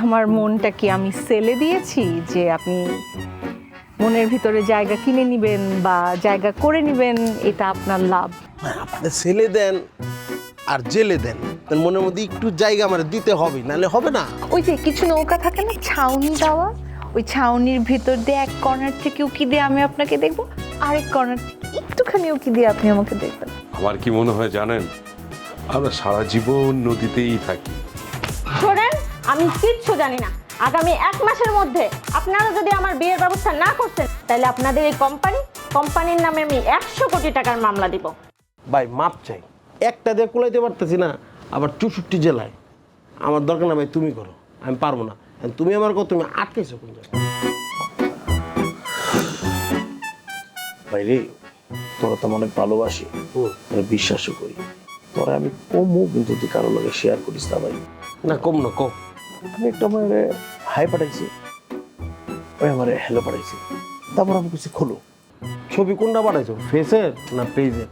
আমার মনটা কি আমি সেলে দিয়েছি যে আপনি মনের ভিতরে জায়গা কিনে নেবেন বা জায়গা করে নেবেন, এটা আপনার লাভ? আপনি ছেলে দেন আর জেলে দেন, তার মনের মধ্যে একটু জায়গা আমার দিতে হবে, নাহলে হবে না। ওই যে কিছু নৌকা থাকে না ছাউনি দেওয়া, ওই ছাউনির ভিতর দিয়ে এক কর্নার থেকে উকি দিয়ে আমি আপনাকে দেখবো, আরেক কর্নার থেকে একটুখানি উকি দিয়ে আপনি আমাকে দেখবেন। আমার কি মনে হয় জানেন, আমরা সারা জীবন নদীতেই থাকি। শোনেন, আমি কিচ্ছু জানি না। আগামী 1 মাসের মধ্যে আপনারা যদি আমার বিয়ের ব্যবস্থা না করতেন, তাহলে আপনাদের এই কোম্পানির নামে আমি 100 কোটি টাকার মামলা দিব। ভাই মাপ চাই, একটা দিয়ে কুলাইতে পারতেছি না, আবার 64 জেলায়। আমার দরকার না ভাই, তুমি করো, আমি পারবো না। তুমি আমার কথা, তুমি আটকেছো কোন জায়গায়? ভাইরে, তোরা তো অনেক ভালোবাসি, তোরা বিশ্বাসও করি, তোরা আমি কমও কিন্তু তুই কারো লগে শেয়ার করিস না ভাই। না কম না কম। আমি একটা আমার হাই পাঠাইছি, ওই আমার হ্যালো পাঠাইছি, তারপর আমি কিছু খোলো। ছবি কোনটা পাঠাইছো, ফেসের না পেজের?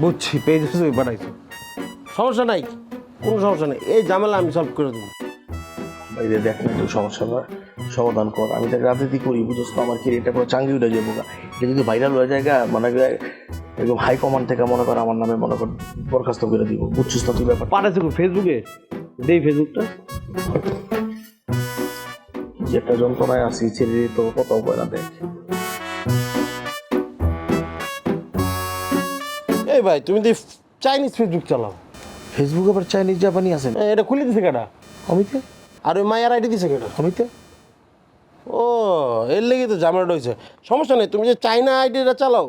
বুঝছি, পেজের ছবি পাঠাইছো। সমস্যা নাই, কোনো সমস্যা নেই, এই ঝামেলা আমি সলভ করে দেবো। বাইরে দেখ না, একটু সমস্যাটা সমাধান কর। আমি তাকে রাজনীতি করি, বুঝোস তো, আমার কেরিয়ারটা পুরো চাঙ্গি উঠে যাবো। এটা যদি ভাইরাল হয়ে যায়, মানে একদম হাই কমান্ড থেকে মনে কর আমার নামে মনে কর বরখাস্ত করে দিব, বুঝছিস তো তুই ব্যাপার। পাঠাইছো ফেসবুকে? দেই ফেসবুকটা। যে একটা যন্ত্রণায় আছি, ছেড়ে তো কত হয় না দেখ। এই ভাই, তুমি তো চাইনিজ ফেসবুক চালাও। ফেসবুক আবার চাইনিজ জাপানি আছে? এটা খুলে দিছে কেটা? অমিতে? আর ওই মায়ের আইডি দিছে কেটা? অমিতে? ও, এর লেগে তো ঝামেলাটা হয়েছে। সমস্যা নেই, তুমি যে চাইনা আইডিটা চালাও,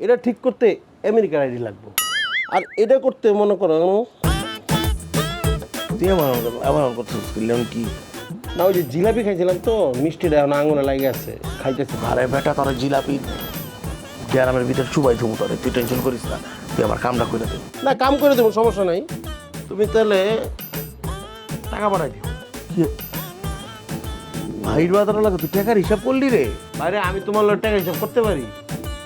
এটা ঠিক করতে আমেরিকার আইডি লাগবে। আর এটা করতে মনে করো তুই আমার করছিস কি? না, ওই যে জিলাপি খাইছিলাম তো, মিষ্টিটা এখন আঙুলে লাগে আছে, খাইতেছি। আরে বেটা, তোর জিলাপি গ্যারামের ভিতরে চুবাই থুবো তোরে, তুই টেনশন করিস না, তুই আমার কামটা করে দে। না, কাম করে দেবো, সমস্যা নাই। তুমি তাহলে টাকা পাঠাই দিও। ভাইর বাজার লাগে, তুই টাকার হিসাব করলি রে? বাইরে আমি তোমার লোক টাকা হিসাব করতে পারি?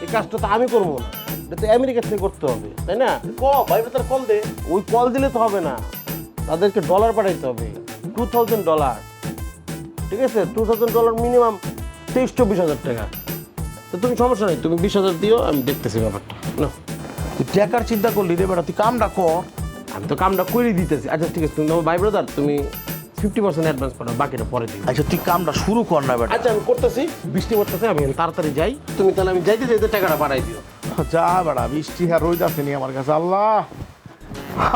এই কাজটা তো আমি করবো না, এটা তো আমেরিকা থেকে করতে হবে, তাই না? ভাই তার কল দে। ওই কল দিলে তো হবে না, তাদেরকে ডলার পাঠাইতে হবে, $2000। ঠিক আছে, $2000 মিনিমাম, 23-24 হাজার টাকা। তো তুমি সমস্যা নেই, তুমি 20,000 দিও, আমি দেখতেছি ব্যাপারটা। না, তুই টাকার চিন্তা করলি রে বেটা, তুই কামটা কর। আমি তো কামটা করে দিতেছি। আচ্ছা ঠিক আছে, তুমি তোমার ভাই ব্রাদার, তুমি 50% অ্যাডভান্স পাঠাও, বাকিটা পরে দিও। আচ্ছা তুই কামটা শুরু কর না বেটা। আচ্ছা আমি করতেছি, বৃষ্টি পড়তেছে, আমি তাড়াতাড়ি যাই। তুমি তাহলে আমি যাইতে যাইতে টাকাটা পাঠাই দিও। যা বেটা, বৃষ্টি আর রোদ আসেনি আমার কাছে। আল্লাহ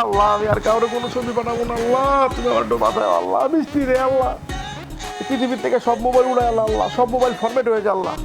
আল্লাহ, আমি আর কাউরে কোনো ছবি পাঠাবো না। আল্লাহ তুমি আমার বাঁচাও। আল্লাহ বৃষ্টি রে, আল্লাহ পৃথিবীর থেকে সব মোবাইল উড়ায় আল্লাহ, আল্লাহ সব মোবাইল ফরম্যাট হয়ে যায় আল্লাহ।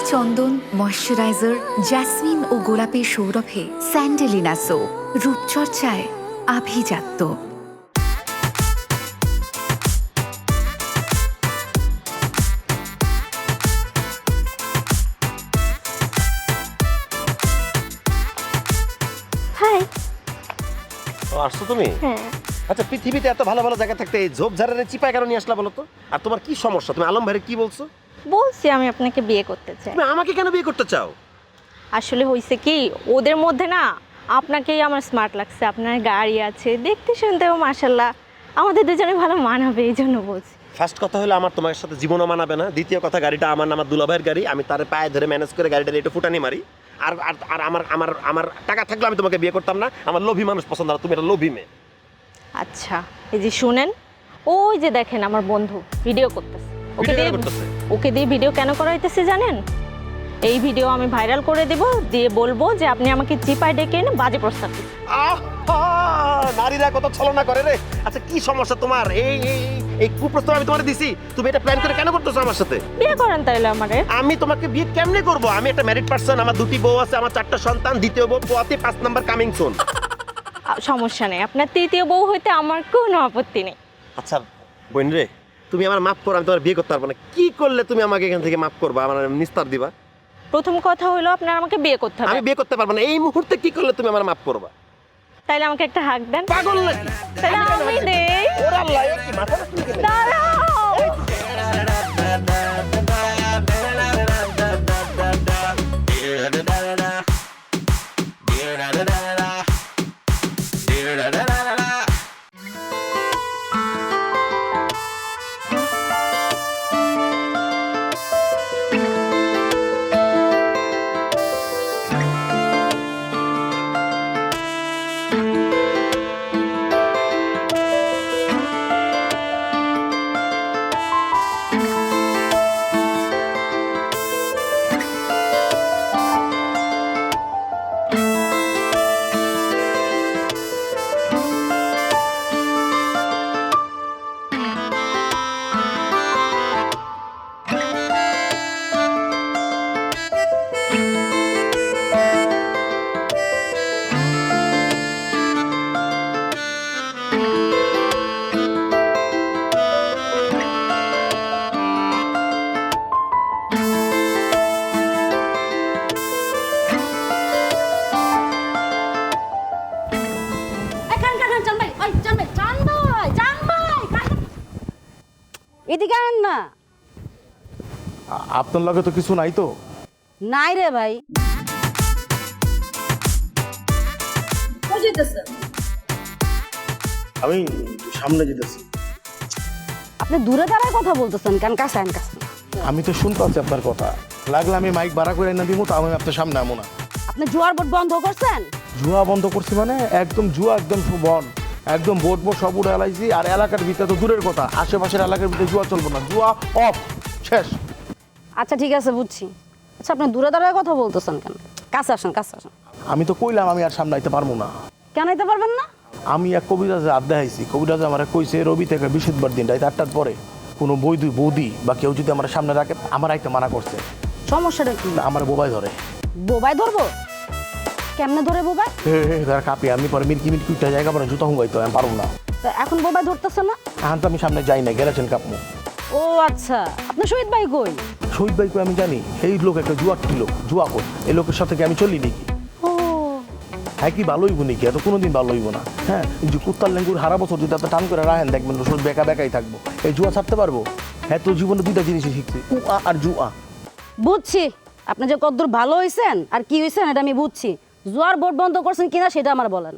মিষ্টি চন্দন, ময়শ্চারাইজার, জ্যাসমিন ও গোলাপের সৌরভে স্যান্ডেলিনা সো, রূপচর্চায় আভিজাত্য। হাই। আসছো তুমি? হ্যাঁ। আচ্ছা, পৃথিবীতে এত ভালো ভালো জায়গা থাকতে এই ঝোপঝাড়ের চিপায় কেন নিয়ে আসলা বলো তো? আর তোমার কি সমস্যা? তুমি আলম ভাইয়ের কি বলছো? বলছি আমি আপনাকে বিয়ে করতে চাই। তুমি আমাকে কেন বিয়ে করতে চাও? আসলে হয়েছে কি, ওদের মধ্যে না আপনাকেই আমার স্মার্ট লাগছে। আপনার গাড়ি আছে, দেখতে শুনতেও মাশাল্লাহ, আমাদের দুজনে ভালো মানাবে, এই জন্য বলছি। ফার্স্ট কথা হলো আমার তোমার সাথে জীবনও মানাবে না। দ্বিতীয় কথা, গাড়িটা আমার না, আমার দুলাভাইয়ের গাড়ি। আমি তার পায়ে ধরে ম্যানেজ করে গাড়িটা একটু ফুটানি মারি। আর আর আর আমার আমার আমার টাকা থাকলে আমি তোমাকে বিয়ে করতাম না। আমার লোভী মানুষ পছন্দ না, তুমি একটা লোভী মেয়ে। আচ্ছা, এই যে শুনেন, ওই যে দেখেন আমার বন্ধু ভিডিও করতেছে। ওকে দিয়ে ভিডিও কেন করাইতেছে জানেন? এই ভিডিও আমি ভাইরাল করে দেব, দিয়ে বলবো যে আপনি আমাকে চিপায় ডেকে এনে বাজে প্রস্তাব দিচ্ছেন। নারীরা কত ছলনা করে রে। আচ্ছা, কি সমস্যা তোমার? এই এই এই কুপ্রস্তাব আমি তোমার দিছি, তুমি এটা প্ল্যান করে কেন করতেছো আমার সাথে? বিয়ে করেন তাইলে আমারে। আমি তোমাকে বিয়ে কেমনে করব? আমি একটা ম্যারিড পারসন, আমার দুটি বউ আছে, আমার 4টা সন্তান, দ্বিতীয় বউ পোয়াতে 5 নাম্বার কামিং সুন। সমস্যা নেই, আপনার তৃতীয় বউ হইতে আমার কোনো আপত্তি নেই। আচ্ছা বোন রে, তুমি আমার মাফ করো, আমি তোমার বিয়ে করতে পারবো না। কি করলে তুমি আমাকে এখান থেকে মাফ করবা, আমার নিস্তার দিবা? প্রথম কথা হলো আপনার আমাকে বিয়ে করতে আমি হবে। বিয়ে করতে পারবো না। এই মুহূর্তে কি করলে তুমি আমার মাফ করবা? তাইলে আমাকে একটা হাক দেন। পাগল নাকি? তাহলে আমি দেই। ওরে আল্লাহ, এ কি মাথা নষ্ট করে? দাঁড়াও। এদিকে আন না। আপনার লগে তো কিছু নাই তো? নাই রে ভাই। আমি সামনে যেতেছি। আপনি দূরে দাঁড়ায় কথা বলতেছেন কেন? কাছে আন, কাছে। আমি তো শুনতে পাচ্ছি আপনার কথা। লাগলে আমি মাইক ভাড়া করে না দিব, তো আমি আপনার সামনে আমো না। আপনি জোয়ার বোর্ড বন্ধ করছেন? জুয়া বন্ধ করছি মানে একদম জুয়া, একদম বন, একদম বোট সব উড়ে এলাইছি। আর এলাকার ভিতরে তো দূরের কথা, আশেপাশের এলাকার ভিতরে জুয়া চলবো না। জুয়া অফ, শেষ। আচ্ছা ঠিক আছে, বুঝছি। আচ্ছা আপনি দূরে দাঁড়ায় কথা বলতেছেন কেন? কাছে আসেন, কাছে আসেন। আমি তো কইলাম আমি আর সামনে আইতে পারবো না। কেন আইতে পারবেন না? আমি এক কবিরাজে আড্ডা হাইছি। কবিরাজ আমার কইছে রবি থেকে বৃহস্পতিবার দিন রাত 8টার পরে কোনো বৌদি বা কেউ যদি আমার সামনে রাখে, আমার আইতে মানা করছে। সমস্যাটা কি? আমার বোবাই ধরে। বোবাই ধরবো? কেমনে ধরে বোবাই? তার কাপি আমি পরে মিটকি উঠতে জায়গা পরে জুতা হুঙ্গাইতো, আমি পারবো না। তা এখন বোবাই ধরতেছে না? এখন তো আমি সামনে যাই না, গেলেছেন কাপমু। ও আচ্ছা, আপনার শহীদ ভাই কই? শহীদ ভাই কই আমি জানি। এই লোক একটা জুয়াটি লোক, জুয়া কর। এই লোকের সাথে কি আমি চলি নাকি? ও হ্যাঁ, কি ভালো হইব নাকি? এত কোনোদিন ভালো হইব না। হ্যাঁ, যে কুত্তার লেঙ্গুর হারা বছর যদি এত টান করে রাখেন, দেখবেন শরীর বেকা বেকাই থাকবো। এই জুয়া ছাড়তে পারবো? হ্যাঁ, তো জীবনে 2টা জিনিসই শিখছি, উয়া আর জুয়া। বুঝছি আপনি যে কতদূর ভালো হয়েছেন আর কি হয়েছেন এটা আমি বুঝছি। জোয়ার বোর্ড বন্ধ করছেন কিনা সেটা আমার বলেন।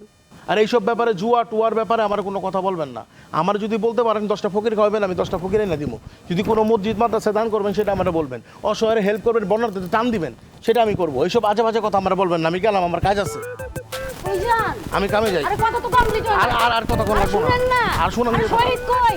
আর এইসব ব্যাপারে জুয়া টুয়ার ব্যাপারে আমার কোনো কথা বলবেন না। আমার যদি বলতে পারেন 10টা ফকির খাওয়াবেন, আমি 10টা ফকির এনে দিব। যদি কোনো মসজিদ মাদ্রাসায় দান করবেন, সেটা আমরা বলবেন। অসহায়ের হেল্প করবেন, বন্যার্থীদের টান দিবেন, সেটা আমি করবো। এইসব আজে বাজে কথা আমরা বলবেন না। আমি গেলাম, আমার কাজ আছে, কই যান? আমি কামে যাই। আরে কথা তো কমপ্লিট হলো। আর কথা কোন লাগবো শুনেন না। না। আর শুনুন, আরে শহীদ কই?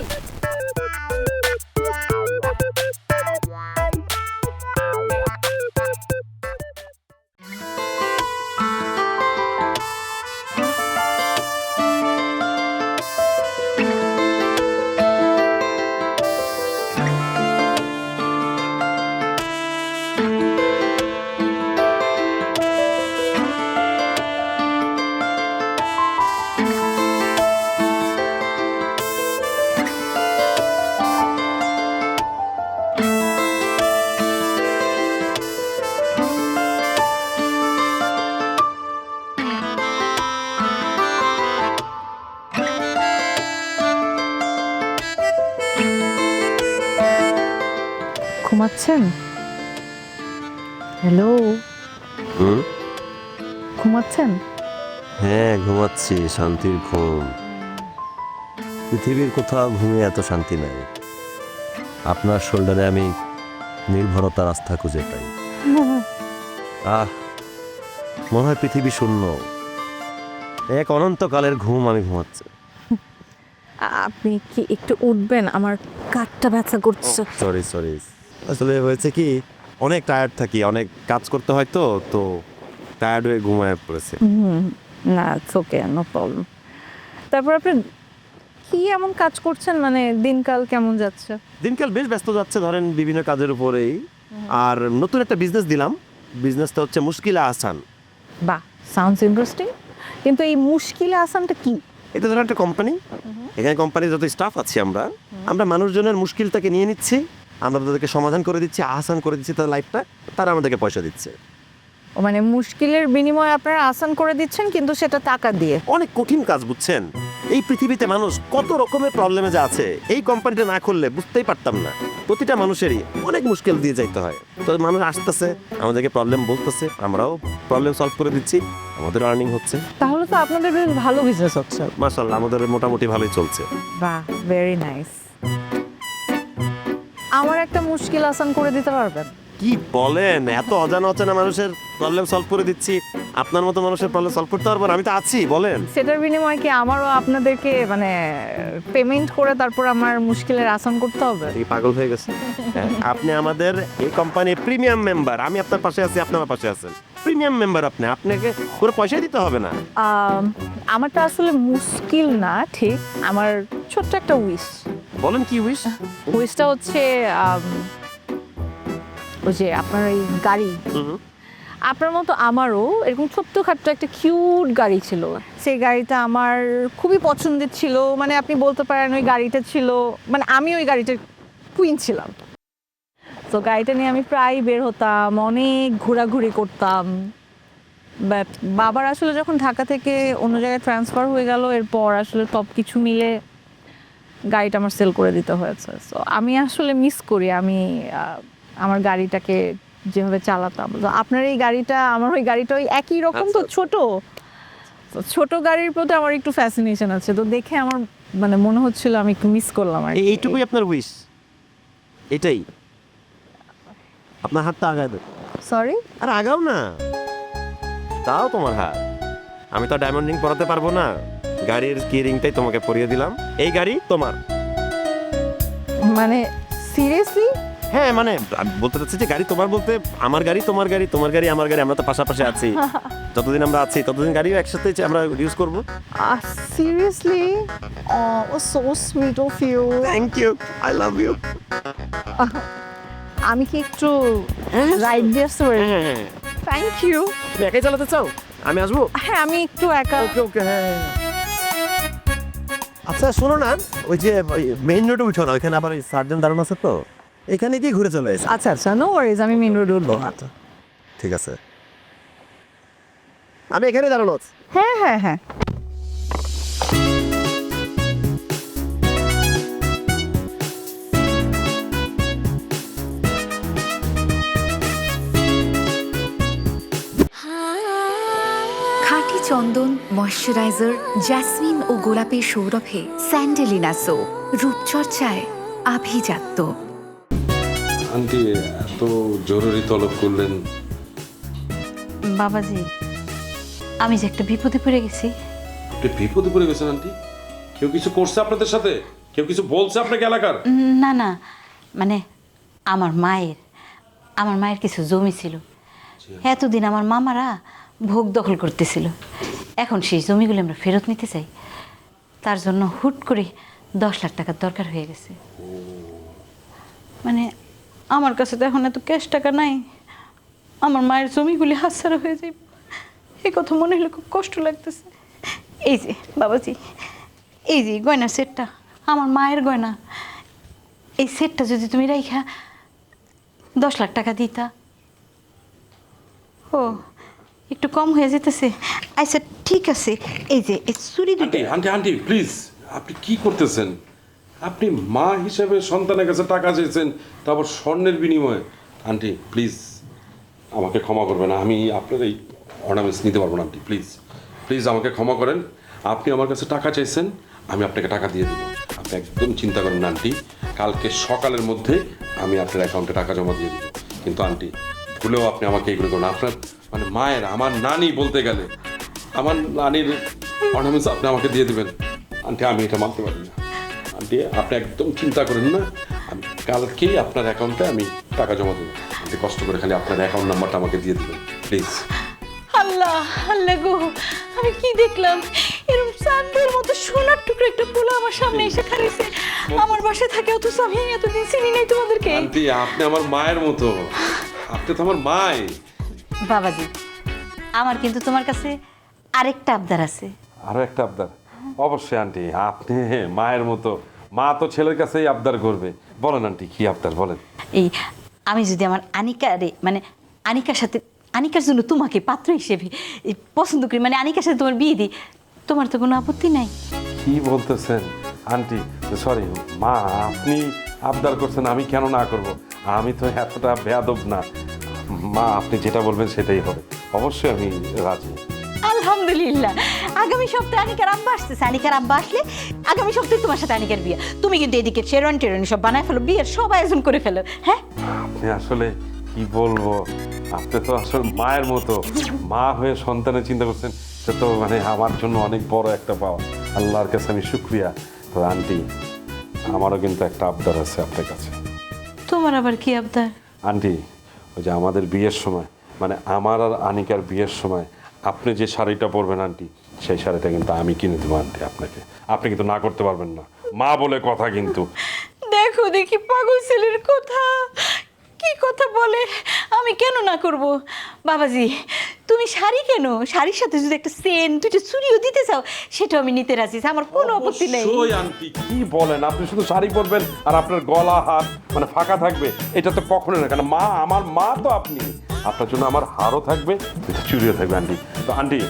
ঘুমাচ্ছেন? হ্যালো, হুম? ঘুমাচ্ছেন? হ্যাঁ, ঘুমাচ্ছি, শান্তির ঘুম। পৃথিবীর কোথাও ঘুমিয়ে এত শান্তি নাই। আপনার শোল্ডারে আমি নির্ভরতার আস্থা খুঁজে পাই। মনে হয় পৃথিবী শূন্য, এক অনন্তকালের ঘুম আমি ঘুমাচ্ছি। আপনি কি একটু উঠবেন? আমার কাঠটা ব্যথা করছে। সরি, আসলে হয়েছে কি, অনেক টায়ার্ড থাকি, অনেক কাজ করতে হয়, তো টায়ার্ড হয়ে ঘুমায় পড়েছে। না, ওকে, নো প্রবলেম। তারপর আপনি কি এমন কাজ করছেন, মানে দিনকাল কেমন যাচ্ছে? দিনকাল বেশ ব্যস্ত যাচ্ছে, ধরেন বিভিন্ন কাজের উপরেই। আর নতুন একটা বিজনেস দিলাম, বিজনেসটা হচ্ছে মুশকিল আসান। বাহ, সাউন্ডস ইন্টারেস্টিং। কিন্তু এই মুশকিলে আসানটা কি? এটা ধরেন একটা কোম্পানি, এখানে কোম্পানির যত স্টাফ আছে আমরা মানুষজনের মুশকিলটাকে নিয়ে নিচ্ছি, আমরা তাদেরকে সমাধান করে দিচ্ছি, আসান করে দিচ্ছি তাদের লাইফটা, তারা আমাদেরকে পয়সা দিচ্ছে। ও মানে মুশকিলের বিনিময়ে আপনারা আসান করে দিচ্ছেন, কিন্তু সেটা টাকা দিয়ে। অনেক কঠিন কাজ, বুঝছেন? এই পৃথিবীতে মানুষ কত রকমের প্রবলেমে যে আছে, এই কোম্পানিটা না করলে বুঝতেই পারতাম না। প্রতিটা মানুষেরই অনেক মুশকিল দিয়ে যাইতে হয়, তো মানুষ আসতেছে, আমাদেরকে প্রবলেম বলতেছে, আমরাও প্রবলেম সলভ করে দিচ্ছি, আমাদের আর্নিং হচ্ছে। তাহলে তো আপনাদের বেশ ভালো বিজনেস হচ্ছে। মাশাআল্লাহ, আমাদের মোটামুটি ভালোই চলছে। বাহ, ভেরি নাইস। আমার একটা মুশকিল আসান করে দিতে পারবেন? কি বলেন, এত অজানা মানুষের প্রবলেম সলভ করে দিচ্ছি, আপনার মতো মানুষের প্রবলেম সলভ করতে পারবো না? আমি তো আছি, বলেন। সেটার বিনিময়ে কি আমারও আপনাদেরকে মানে পেমেন্ট করে তারপর আমার মুশকিলের আসান করতে হবে? এই পাগল হয়ে গেছে। হ্যাঁ, আপনি আমাদের এই কোম্পানির প্রিমিয়াম মেম্বার, আমি আপনার পাশে আছি, আপনি আমার পাশে আছেন। প্রিমিয়াম মেম্বার আপনাকে পুরো পয়সাই দিতে হবে না। আমারটা আসলে মুশকিল না, ঠিক আমার ছোট্ট একটা উইশ। বলেন, কি উইশ? উইশটা হচ্ছে ওই যে আপনার এই গাড়ি, আপনার মতো আমারও এরকম ছোট্টখাট্ট একটা কিউট গাড়ি ছিল। সেই গাড়িটা আমার খুবই পছন্দের ছিল, মানে আপনি বলতে পারেন ওই গাড়িটা ছিল, মানে আমি ওই গাড়িটার কুইন ছিলাম। তো গাড়িটা নিয়ে আমি প্রায় বের হতাম, অনেক ঘোরাঘুরি করতাম। বাট বাবার আসলে যখন ঢাকা থেকে অন্য জায়গায় ট্রান্সফার হয়ে গেল, এরপর আসলে সব কিছু মিলে গাড়িটা আমার সেল করে দিতে হয়েছে। সো আমি আসলে মিস করি আমি আমার গাড়িটাকে যেভাবে চালাতাম। তো আপনার এই গাড়িটা, আমার ওই গাড়িটা ওই একই রকম, তো ছোট গাড়ির প্রতি আমার একটু ফ্যাসিনেশন আছে, তো দেখে আমার মানে মনে হচ্ছিল আমি একটু মিস করলাম আর কি। এইটুকুই আপনার উইশ? এটাই? আপনার হাতটা আগায় দেন। সরি। আরে আগাও না, তাও তোমার হাত। আমি তো ডায়মন্ড রিং পরাতে পারবো না, গাড়ির কি রিংটাই তোমাকে পরিয়ে দিলাম। এই গাড়ি তোমার। মানে সিরিয়াসলি? হ্যাঁ, মানে আমি বলতে চাচ্ছি যে গাড়ি তোমার বলতে আমার গাড়ি তোমার গাড়ি, তোমার গাড়ি আমার গাড়ি, আমরা তো পাশাপাশি আছি। যতদিন আমরা আছি ততদিন গাড়িও একসাথে আমরা ইউজ করবো। Seriously? Oh so sweet of you. Thank you, I love you. আমি কি একটু রাইড দিয়ে আসতে পারি? হ্যাঁ, থ্যাংক ইউ। তুমি একাই চালাতে চাও? আমি আসবো? হ্যাঁ, আমি একটু একা। ওকে, হ্যাঁ। আচ্ছা শোনো না, ওই যে মেইন রোডে উঠো না, ওইখানে আবার সার্জন দাঁড়ানো আছে, তো এখানে গিয়ে ঘুরে চলে এসে। আচ্ছা, নো ওয়ারিজ, আমি মেইন রোডে উঠবো। আচ্ছা, ঠিক আছে, আমি এখানে দাঁড়ানো আছি। হ্যাঁ। খাঁটি চন্দন, ময়শ্চারাইজার, জ্যাসমিন ও গোলাপের সৌরভে স্যান্ডেলিনা সো, রূপচর্চায় আভিজাত্য। আন্টি, এত জরুরি তলব করলেন? বাবাজি, আমি যে একটা বিপদে পড়ে গেছি। আপনি বিপদে পড়ে গেছেন আন্টি? কেউ কিছু করছে আপনাদের সাথে? কেউ কিছু বলছে আপনাকে এলাকার? না, মানে আমার মায়ের কিছু জমি ছিল, এতদিন আমার মামারা ভোগ দখল করতেছিল। এখন সেই জমিগুলো আমরা ফেরত নিতে চাই, তার জন্য হুট করে 10 লাখ টাকার দরকার হয়ে গেছে। মানে আমার কাছে তো এখন এত ক্যাশ টাকা নাই, আমার মায়ের জমিগুলি হাতছাড়া হয়ে যাবে, এই কথা মনে হলে খুব কষ্ট লাগতেছে। এই যে বাবাজি, এই যে গয়নার সেটটা, আমার মায়ের গয়না, এই সেটটা যদি তুমি রাইখা 10 লাখ টাকা দিতা। ও একটু কম হয়ে যেতেছে। আচ্ছা ঠিক আছে, এই যে এই চুরি দুটো। আন্টি প্লিজ, আপনি কি করতেছেন? আপনি মা হিসেবে সন্তানের কাছে টাকা চেয়েছেন, তারপর স্বর্ণের বিনিময়ে। আন্টি প্লিজ আমাকে ক্ষমা করবেন, আমি আপনার এই অর্নামেন্টস নিতে পারবো না আন্টি, প্লিজ প্লিজ আমাকে ক্ষমা করেন। আপনি আমার কাছে টাকা চাইছেন, আমি আপনাকে টাকা দিয়ে দেবো। আপনি একদম চিন্তা করেন না আন্টি, কালকে সকালের মধ্যে আমি আপনার অ্যাকাউন্টে টাকা জমা দিয়ে দেবো। কিন্তু আন্টি ভুলেও আপনি আমাকে এগুলো করুন, আপনার মানে মায়ের, আমার নানি বলতে গেলে, আমার নানির অর্নামেন্টস আপনি আমাকে দিয়ে দেবেন। আন্টি আমি এটা মানতে পারি না আন্টি, আপনি একদম চিন্তা করেন না, আমি কালকেই আপনার অ্যাকাউন্টে আমি টাকা জমা দেবো। আপনি কষ্ট করে খালি আপনার অ্যাকাউন্ট নাম্বারটা আমাকে দিয়ে দেবেন প্লিজ। আল্লাহ আল্লাহ গো, আমি কি দেখলাম, এরকম চাঁদের মতো সোনার টুকরো একটা পোলা আমার সামনে এসে খাড়িয়েছে। আমার বাসায় থাকে, অথচ আমি এতদিন চিনি নাই তোমাদেরকে। আন্টি আপনি আমার মায়ের মতো, আপনি তো আমার মাই। বাবাজি, আমার কিন্তু তোমার কাছে আরেকটা আবদার আছে। আরো একটা আবদার? অবশ্যই আন্টি, আপনি মায়ের মতো, মা তো ছেলের কাছেই আবদার করবে। বলেন আন্টি কি আবদার বলেন। এই আমি যদি আমার আনিকারে, মানে আনিকার সাথে, আনিকার জন্য তোমাকে পাত্র হিসেবে পছন্দ করি, মানে আনিকার সাথে তোমার বিয়ে দিই, তোমার তো কোনো আপত্তি নাই? কি বলতেছেন আন্টি? সরি মা, আপনি আবদার করছেন, আমি কেন না করব? আমি তো এতটা বেয়াদব না মা, আপনি যেটা বলবেন সেটাই হবে, অবশ্যই আমি রাজি। আলহামদুলিল্লাহ, আগামী সপ্তাহে আনিকার আব্বা আসতেছে। আনিকার আব্বা আসলে আগামী সপ্তাহে তোমার সাথে আনিকার বিয়ে। তুমি কিন্তু এদিকে শেরওয়ানি টেরওয়ানি সব বানায় ফেলো, বিয়ের সব আয়োজন করে ফেলো। হ্যাঁ আপনি আসলে কি বলবো, আপনি তো আসলে মায়ের মতো, মা হয়ে সন্তানের চিন্তা করছেন, সে তো মানে আমার জন্য অনেক বড় একটা পাওয়া। আল্লাহর কাছে আমি শুকরিয়া। তো আন্টি আমারও কিন্তু একটা আবদার আছে আপনার কাছে। তোমার আবার কি আবদার? আন্টি ওই যে আমাদের বিয়ের সময়, মানে আমার আর আনিকার বিয়ের সময় আপনি যে শাড়িটা পরবেন আন্টি, সেই শাড়িটা কিন্তু আমি কিনে দেবো আন্টি আপনাকে। আপনি কিন্তু না করতে পারবেন না, মা বলে কথা কিন্তু। দেখো দেখি পাগল ছেলের কথা, কি কথা বলে, আমি কেন না করব? বাবাজি তুমি শাড়ি কেন, শাড়ির সাথে যদি একটা চেন, দুটো চুড়িও দিতে চাও, সেটাও আমি নিতে রাজি, আমার কোনো আপত্তি নেই। অবশ্যই আন্টি, কি বলেন, আপনি শুধু শাড়ি পরবেন আর আপনার গলা হাত মানে ফাঁকা থাকবে, এটা তো কখনোই না। কারণ মা, আমার মা তো আপনি, আপনার জন্য আমার হারও থাকবে, চুড়িও থাকবে আন্টি। তো আন্টি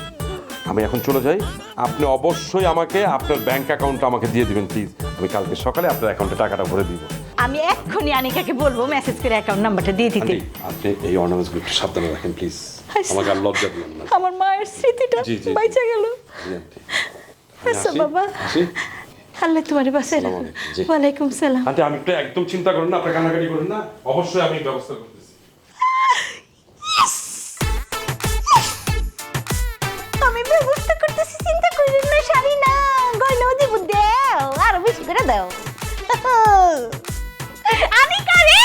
আমি এখন চলে যাই, আপনি অবশ্যই আমাকে আপনার ব্যাংক অ্যাকাউন্টটা আমাকে দিয়ে দিবেন প্লিজ। আমি কালকে সকালে আপনার অ্যাকাউন্টে টাকাটা ভরে দিব। আমি এক্ষুনি আনিকাকে বলবো মেসেজ করে অ্যাকাউন্ট নাম্বারটা দিয়ে দিতে। আন্টি আপনি এই অর্নামেন্টসগুলো একটু সাবধানে রাখেন প্লিজ, আমাকে আর লজ্জা দিবেন না। আমার মায়ের স্মৃতিটা জি, জি, জি। বাইচা গেল। জি, আন্টি। আচ্ছা আসি? বাবা, আসি? আল্লাহ তোমার বাসায় রাখো। আসসালামু আলাইকুম, জি। ওয়ালাইকুম সালাম। আন্টি আমি একটু একদম চিন্তা করেন না, আপনি কান্নাকাটি করেন না, অবশ্যই আমি ব্যবস্থা করতেছি। আমি ব্যবস্থা করতেছি, চিন্তা করেন না। শাড়ি না, গয়নাও দিব, দাও আরো বেশি করে দাও। আনিকা রে!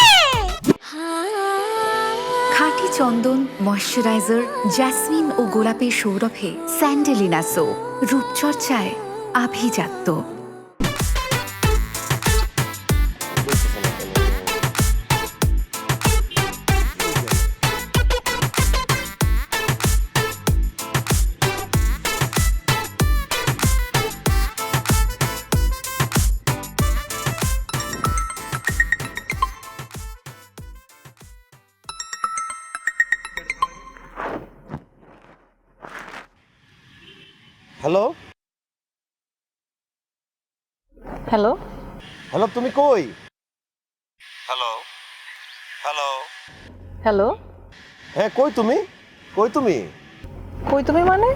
খাঁটি চন্দন, ময়শ্চারাইজার, জেসমিন ও গোলাপের সৌরভে স্যান্ডেলিনা সো, রূপচর্চায় আভিজাত্য। হ্যালো হ্যালো, হ্যালো, তুমি কই? হ্যালো হ্যালো, হ্যালো, হ্যাঁ কই তুমি? কই তুমি? কই তুমি মানে?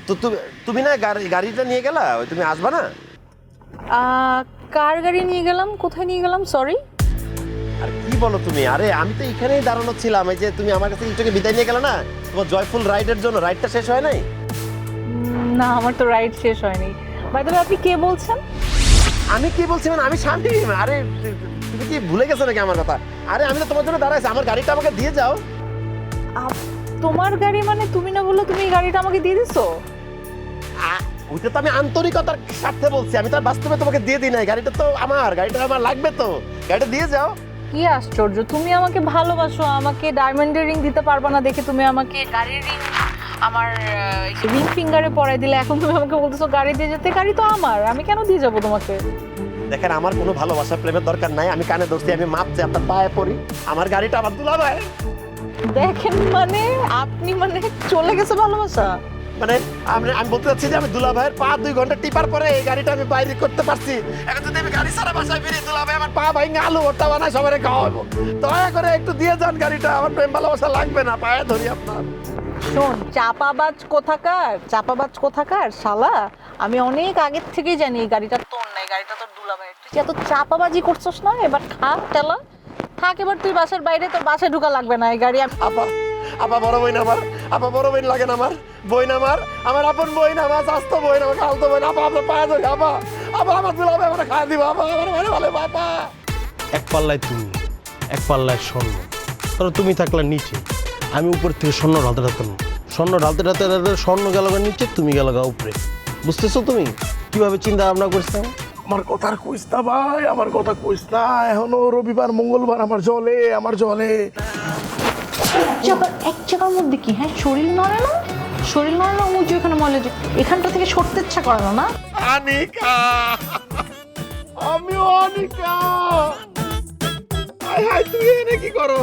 তো তুমি না গাড়িটা নিয়ে গেলা, ওই তুমি আসবা না? কার গাড়ি নিয়ে গেলাম, কোথায় নিয়ে গেলাম? সরি। আর কি বলো তুমি? আরে আমি তো এখানেই দাঁড়ানো ছিলাম, এই যে তুমি আমার কাছে একটুকে বিদায় নিয়ে গেলে না তোমার জয়ফুল রাইডের জন্য। রাইডটা শেষ হয় নাই? না, আমার তো রাইড শেষ হয়নি। বাই দ্য ওয়ে, আপনি কে বলছেন? আমি কি বলছি মানে আমি শান্তিম। আরে তুমি কি ভুলে গেছো নাকি আমার কথা? আরে আমি তো তোমার জন্য দাঁড়াইছি, আমার গাড়িটা আমাকে দিয়ে যাও। তোমার গাড়ি মানে? তুমি না বললো তুমি এই গাড়িটা আমাকে দিয়ে দিছো? ওইটা তো আমি আন্তরিকতার স্বার্থে বলছি, আমি তো আর বাস্তবে তোমাকে দিয়ে দিই নাই। গাড়িটা তো আমার, গাড়িটা আমার লাগবে, তো গাড়িটা দিয়ে যাও। কি আশ্চর্য, তুমি আমাকে ভালোবাসো, আমাকে ডায়মন্ডের রিং দিতে পারবা না দেখে তুমি আমাকে গাড়ির রিং আমার রিং ফিঙ্গারে পরাই দিলে। এখন তুমি আমাকে বলতেছো গাড়ি দিয়ে যেতে। গাড়ি তো আমার, আমি কেন দিয়ে যাবো তোমাকে? দেখেন আমার কোনো ভালোবাসা প্রেমের দরকার নাই, আমি কানে ধরছি, আমি মাপছি, আপনার পায়ে পড়ি, আমার গাড়িটা আমার দুলাভাই। দেখেন মানে আপনি মানে চলে গেছে ভালোবাসা? মানে আমি বলতে চাচ্ছি যে আমি দুলা ভাইয়ের পা 2 ঘন্টা টিপার পরে এই গাড়িটা আমি বাইরে করতে পারছি। এখন যদি আমি গাড়ি ছাড়া বাসায় ফিরি, দুলা ভাই আমার পা ভাঙে আলু ভর্তা বানায় সবাই খাওয়াবো। দয়া করে একটু দিয়ে যান গাড়িটা, আমার প্রেম ভালোবাসা লাগবে না, পায়ে ধরি আপনার। শোন, চাপাবাজ কোথাকার শালা, আমি অনেক আগের থেকেই জানি এই গাড়িটা তোর নাই, গাড়িটা তোর দুলাভাইয়ের। তুই এত চাপাবাজি করছস না, এবার খা টেলা থাক, এবার তুই বাসার বাইরে, তোর বাসায় ঢোকা লাগবে না এই গাড়ি। আপা বড় বইন আমার, আপা বড় বইন লাগে না আমার, বইন আমার আপন বইন, আমার স্বাস্থ্য বইন, আমার খালতো বইন। আপা আপনার পায়ে ধরি, আপা আমার দুলা ভাই আমার খাই দিব, আপা আমার ভালো বাবা। এক পাল্লায় তুমি, এক পাল্লায় স্বর্ণ, ধরো তুমি থাকলে নিচে, আমি উপর থেকে স্বর্ণ ঢালতে ঢালতাম, স্বর্ণ ঢালতে ঢালতে ঢালতে স্বর্ণ গেল নিচে, তুমি গেল উপরে। বুঝতেছো তুমি কিভাবে চিন্তা ভাবনা করছিলাম? আমার কথা কইস না ভাই, আমার কথা কইস না। এখনো রবিবার মঙ্গলবার আমার জলে। এক জায়গার মধ্যে কি, হ্যাঁ শরীর নড়ে না, শরীর নড়ে না, মুচি ওখানে মলে যে এখানটা থেকে সরতে ইচ্ছা করে না। অনিকা, আমি অনিকা, তুই এনে কি করো?